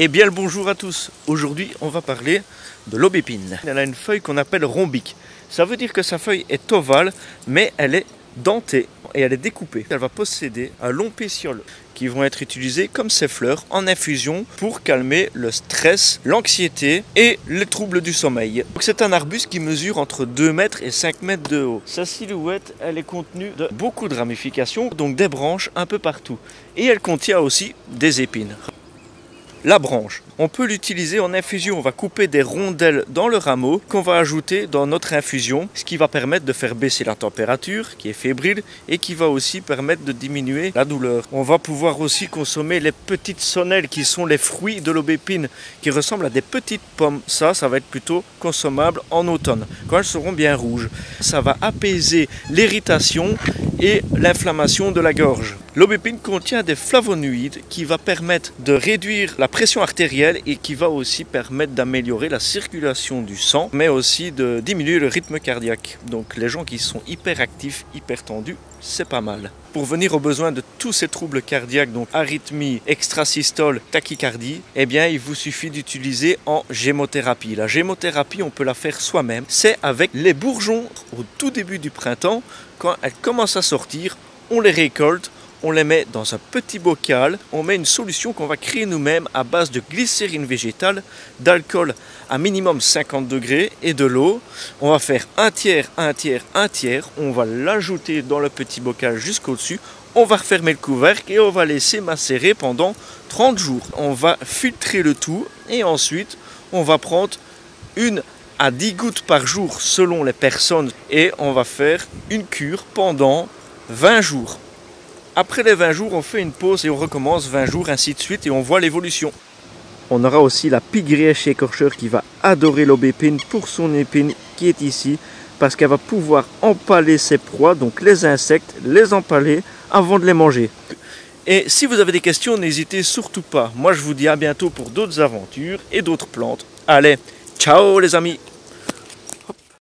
Et bien le bonjour à tous. Aujourd'hui on va parler de l'aubépine. Elle a une feuille qu'on appelle rhombique. Ça veut dire que sa feuille est ovale mais elle est dentée et elle est découpée. Elle va posséder un long pétiole qui vont être utilisés comme ses fleurs en infusion pour calmer le stress, l'anxiété et les troubles du sommeil. C'est un arbuste qui mesure entre 2 mètres et 5 mètres de haut. Sa silhouette, elle est contenue de beaucoup de ramifications, donc des branches un peu partout. Et elle contient aussi des épines. La branche, on peut l'utiliser en infusion, on va couper des rondelles dans le rameau qu'on va ajouter dans notre infusion, ce qui va permettre de faire baisser la température qui est fébrile et qui va aussi permettre de diminuer la douleur. On va pouvoir aussi consommer les petites sonnelles qui sont les fruits de l'aubépine qui ressemblent à des petites pommes. Ça va être plutôt consommable en automne quand elles seront bien rouges. Ça va apaiser l'irritation et l'inflammation de la gorge. L'aubépine contient des flavonoïdes qui va permettre de réduire la pression artérielle et qui va aussi permettre d'améliorer la circulation du sang, mais aussi de diminuer le rythme cardiaque. Donc les gens qui sont hyperactifs, hypertendus, c'est pas mal. Pour venir aux besoins de tous ces troubles cardiaques, donc arythmie, extrasystole, tachycardie, eh bien il vous suffit d'utiliser en gémothérapie. La gémothérapie, on peut la faire soi-même. C'est avec les bourgeons au tout début du printemps, quand elles commencent à sortir, on les récolte. On les met dans un petit bocal, on met une solution qu'on va créer nous-mêmes à base de glycérine végétale, d'alcool à minimum 50 degrés et de l'eau. On va faire un tiers, un tiers, un tiers. On va l'ajouter dans le petit bocal jusqu'au-dessus. On va refermer le couvercle et on va laisser macérer pendant 30 jours. On va filtrer le tout et ensuite on va prendre 1 à 10 gouttes par jour selon les personnes et on va faire une cure pendant 20 jours. Après les 20 jours, on fait une pause et on recommence 20 jours, ainsi de suite, et on voit l'évolution. On aura aussi la pie-grièche écorcheur qui va adorer l'aubépine pour son épine qui est ici, parce qu'elle va pouvoir empaler ses proies, donc les insectes, les empaler avant de les manger. Et si vous avez des questions, n'hésitez surtout pas. Moi, je vous dis à bientôt pour d'autres aventures et d'autres plantes. Allez, ciao les amis!